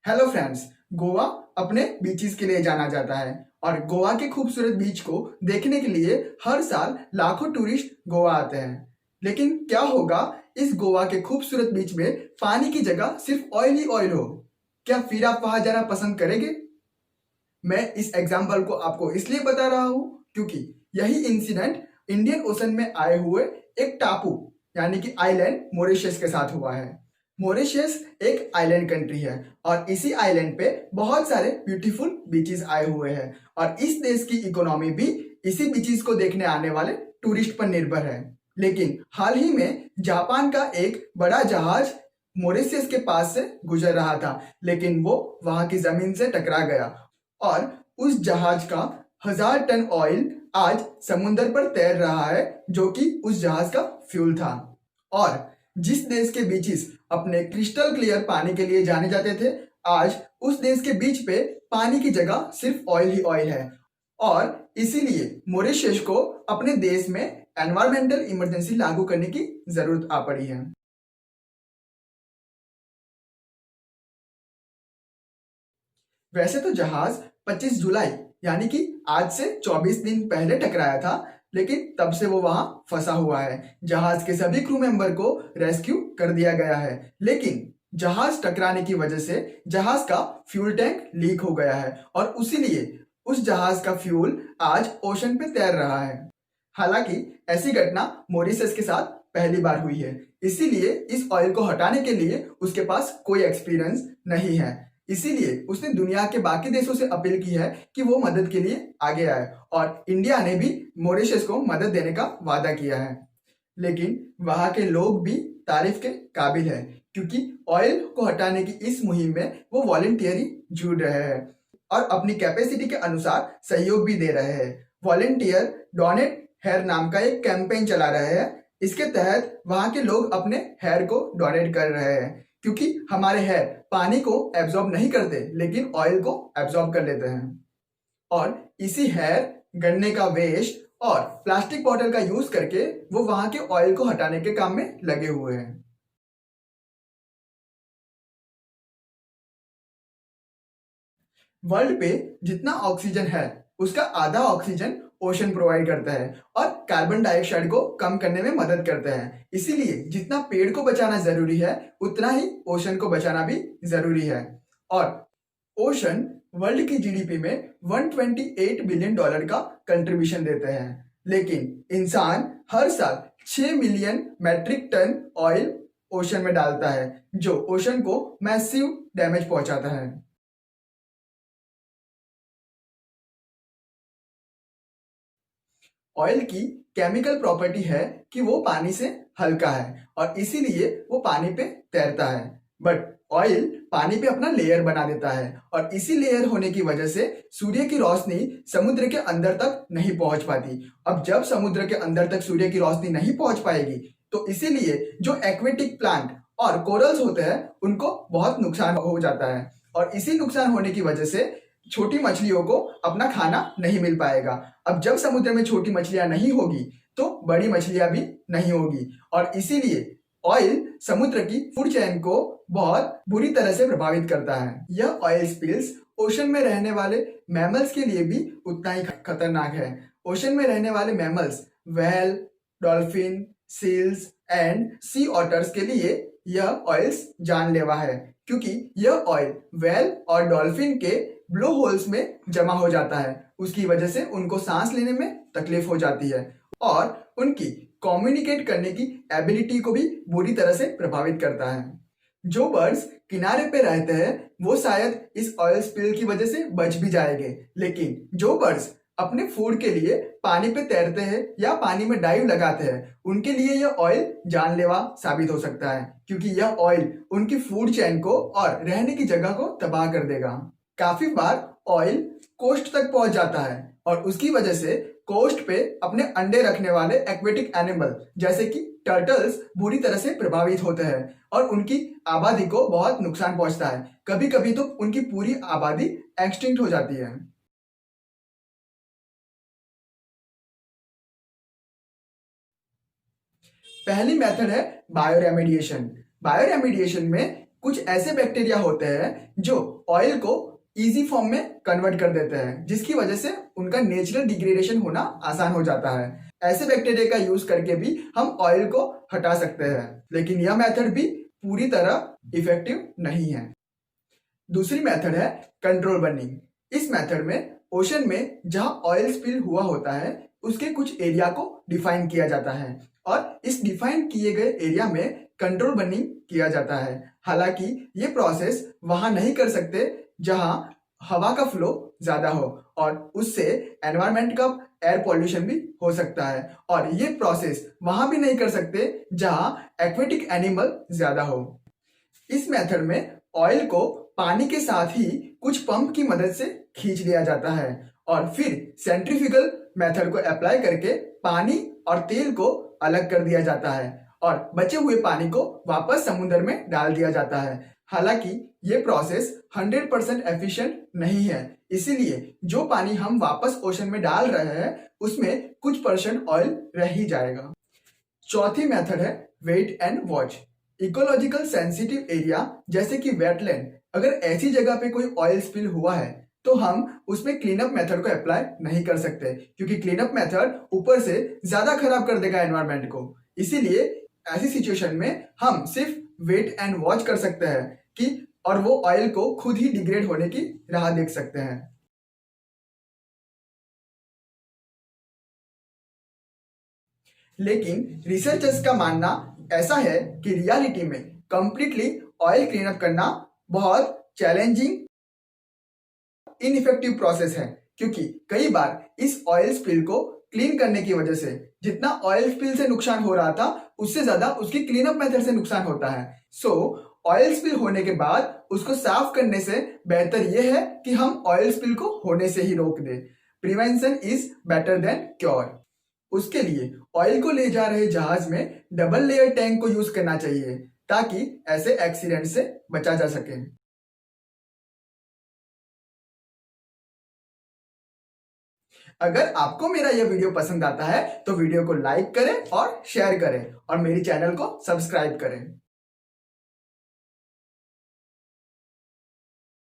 Hello friends. Goa अपने beaches के लिए जाना जाता है और गोवा के खूबसूरत बीच को देखने के लिए हर साल लाखों टूरिस्ट गोवा आते हैं। लेकिन क्या होगा इस गोवा के खूबसूरत बीच में पानी की जगह सिर्फ ऑयल ही ऑयल हो? क्या फिर आप वहां जाना पसंद करेंगे? मैं इस एग्जाम्पल को आपको इसलिए बता रहा हूं क्योंकि यही इंसिडेंट इंडियन ओशन में आए हुए एक टापू यानी कि आइलैंड मॉरिशस के साथ हुआ है। मॉरिशस एक आइलैंड कंट्री है और इसी आइलैंड पे बहुत सारे ब्यूटीफुल बीचेस आए हुए हैं और इस देश की इकोनॉमी भी इसी बीचेस को देखने आने वाले टूरिस्ट पर निर्भर है। लेकिन हाल ही में जापान का एक बड़ा जहाज मॉरिशस के पास से गुजर रहा था, लेकिन वो वहां की जमीन से टकरा गया और उस जहाज का 1000 टन ऑयल आज समुद्र पर तैर रहा है, जो कि उस जहाज का फ्यूल था। और जिस देश के बीचेस अपने क्रिस्टल क्लियर पानी के लिए जाने जाते थे, आज उस देश के बीच पे पानी की जगह सिर्फ ऑयल ही ऑयल है और इसीलिए मॉरिशस को अपने देश में एनवायरमेंटल इमरजेंसी लागू करने की जरूरत आ पड़ी है। वैसे तो जहाज 25 जुलाई यानी कि आज से 24 दिन पहले टकराया था, लेकिन तब से वो वहां फंसा हुआ है। जहाज के सभी क्रू मेंबर को रेस्क्यू कर दिया गया है, लेकिन जहाज टकराने की वजह से जहाज का फ्यूल टैंक लीक हो गया है और उसीलिए उस जहाज का फ्यूल आज ओशन पे तैर रहा है। हालांकि ऐसी घटना मॉरिशस के साथ पहली बार हुई है, इसीलिए इस ऑयल को हटाने के लिए उसके पास कोई एक्सपीरियंस नहीं है। इसीलिए उसने दुनिया के बाकी देशों से अपील की है कि वो मदद के लिए आगे आए और इंडिया ने भी मॉरिशस को मदद देने का वादा किया है। लेकिन वहां के लोग भी तारीफ के काबिल है क्योंकि ऑयल को हटाने की इस मुहिम में वो वॉलेंटियरी जुड़ रहे हैं और अपनी कैपेसिटी के अनुसार सहयोग भी दे रहे हैं। वॉलेंटियर डोनेट हेयर नाम का एक कैंपेन चला रहे हैं। इसके तहत वहां के लोग अपने हेयर को डोनेट कर रहे हैं क्योंकि हमारे हेयर पानी को एब्जॉर्ब नहीं करते, लेकिन ऑयल को एब्जॉर्ब कर लेते हैं। और इसी हेयर, गन्ने का वेस्ट और प्लास्टिक बॉटल का यूज करके वो वहां के ऑयल को हटाने के काम में लगे हुए हैं। वर्ल्ड पे जितना ऑक्सीजन है उसका आधा ऑक्सीजन ओशन प्रोवाइड करता है और कार्बन डाइऑक्साइड को कम करने में मदद करता है। इसीलिए जितना पेड़ को बचाना जरूरी है, उतना ही ओशन को बचाना भी जरूरी है। और ओशन वर्ल्ड की जीडीपी में 128 बिलियन डॉलर का कंट्रीब्यूशन देते हैं, लेकिन इंसान हर साल 6 million metric ton oil ocean में डालता है, जो ओशन को मैसिव डैमेज पहुंचाता है। ऑयल की केमिकल प्रॉपर्टी है कि वो पानी से हल्का है और इसीलिए वो पानी पे तैरता है। बट ऑयल पानी पे अपना लेयर बना देता है और इसी लेयर होने की वजह से सूर्य की रोशनी समुद्र के अंदर तक नहीं पहुंच पाती। अब जब समुद्र के अंदर तक सूर्य की रोशनी नहीं पहुंच पाएगी, तो इसीलिए जो एक्वेटिक प्लांट और कोरल्स होते हैं उनको बहुत नुकसान हो जाता है और इसी नुकसान होने की वजह से छोटी मछलियों को अपना खाना नहीं मिल पाएगा। अब जब समुद्र में छोटी मछलियां नहीं होगी तो बड़ी मछलियां भी नहीं होगी और इसीलिए ऑयल समुद्र की फूड चेन को बहुत बुरी तरह से प्रभावित करता है। यह ऑयल स्पिल्स ओशन में रहने वाले मैमल्स के लिए भी उतना ही खतरनाक है। ओशन में रहने वाले mammals whale, dolphin, seals and sea otters के लिए यह ऑयल्स जानलेवा है क्योंकि यह ऑयल व्हेल और डॉल्फिन के ब्लो होल्स में जमा हो जाता है। उसकी वजह से उनको सांस लेने में तकलीफ हो जाती है और उनकी कम्युनिकेट करने की एबिलिटी को भी बुरी तरह से प्रभावित करता है। जो बर्ड्स किनारे पे रहते हैं वो शायद इस ऑयल स्पिल की वजह से बच भी जाएंगे, लेकिन जो बर्ड्स अपने फूड के लिए पानी पे तैरते हैं या पानी में डाइव लगाते हैं, उनके लिए यह ऑयल जानलेवा साबित हो सकता है क्योंकि यह ऑयल उनकी फूड चेन को और रहने की जगह को तबाह कर देगा। काफी बार ऑयल कोस्ट तक पहुंच जाता है और उसकी वजह से कोस्ट पे अपने अंडे रखने वाले एक्वेटिक एनिमल जैसे कि टर्टल्स बुरी तरह से प्रभावित होते हैं और उनकी आबादी को बहुत नुकसान पहुंचता है। कभी कभी तो उनकी पूरी आबादी एक्सटिंक्ट हो जाती है। पहली मेथड है बायो रेमेडिएशन। बायो रेमेडिएशन में कुछ ऐसे बैक्टीरिया होते हैं जो ऑयल को इजी फॉर्म में कन्वर्ट कर देते हैं, जिसकी वजह से उनका नेचुरल डिग्रेडेशन होना आसान हो जाता है। ऐसे बैक्टीरिया का यूज करके भी हम ऑयल को हटा सकते हैं, लेकिन यह मेथड भी पूरी तरह इफेक्टिव नहीं है। दूसरी मेथड है कंट्रोल बर्निंग। इस मेथड में ओशन में जहां ऑयल स्पिल हुआ होता है उसके कुछ एरिया को डिफाइन किया जाता है और इस डिफाइन किए गए एरिया में कंट्रोल बर्निंग किया जाता है। हालांकि ये प्रोसेस वहां नहीं कर सकते जहां हवा का फ्लो ज्यादा हो और उससे एनवायरनमेंट का एयर पॉल्यूशन भी हो सकता है, और ये प्रोसेस वहां भी नहीं कर सकते जहां एक्वेटिक एनिमल ज्यादा हो। इस मेथड में ऑयल को पानी के साथ ही कुछ पंप की मदद से खींच लिया जाता है और फिर सेंट्रीफ्यूगल मेथड को अप्लाई करके पानी और तेल को अलग कर दिया जाता है और बचे हुए पानी को वापस समुद्र में डाल दिया जाता है। हालांकि ये प्रोसेस 100% एफिशिएंट नहीं है, इसीलिए जो पानी हम वापस ओशन में डाल रहे हैं उसमें कुछ % ऑयल रह ही जाएगा। चौथी मेथड है wait and watch. Ecological sensitive area जैसे कि वेटलैंड, अगर ऐसी जगह पे कोई ऑयल स्पिल हुआ है तो हम उसमें क्लीनअप मेथड को अप्लाई नहीं कर सकते, क्योंकि क्लीनअप मेथड ऊपर से ज्यादा खराब कर देगा एनवायरनमेंट को। इसीलिए ऐसी सिचुएशन में हम सिर्फ वेट एंड वॉच कर सकते हैं कि और वो ऑयल को खुद ही डिग्रेड होने की राह देख सकते हैं। लेकिन रिसर्चर्स का मानना ऐसा है कि रियलिटी में कंप्लीटली ऑयल क्लीनअप करना बहुत चैलेंजिंग इनइफेक्टिव प्रोसेस है, क्योंकि कई बार इस ऑयल स्पिल को क्लीन करने की वजह से जितना ऑयल स्पिल से नुकसान हो रहा था उससे ज्यादा उसकी क्लीनअप मेथड से नुकसान होता है। सो ऑयल स्पिल होने के बाद उसको साफ करने से बेहतर यह है कि हम ऑयल स्पिल को होने से ही रोक दें। Prevention is better than cure. उसके लिए ऑयल को ले जा रहे जहाज में डबल लेयर टैंक को यूज करना चाहिए ताकि ऐसे एक्सीडेंट से बचा जा सके। अगर आपको मेरा यह वीडियो पसंद आता है तो वीडियो को लाइक करें और शेयर करें और मेरी चैनल को सब्सक्राइब करें।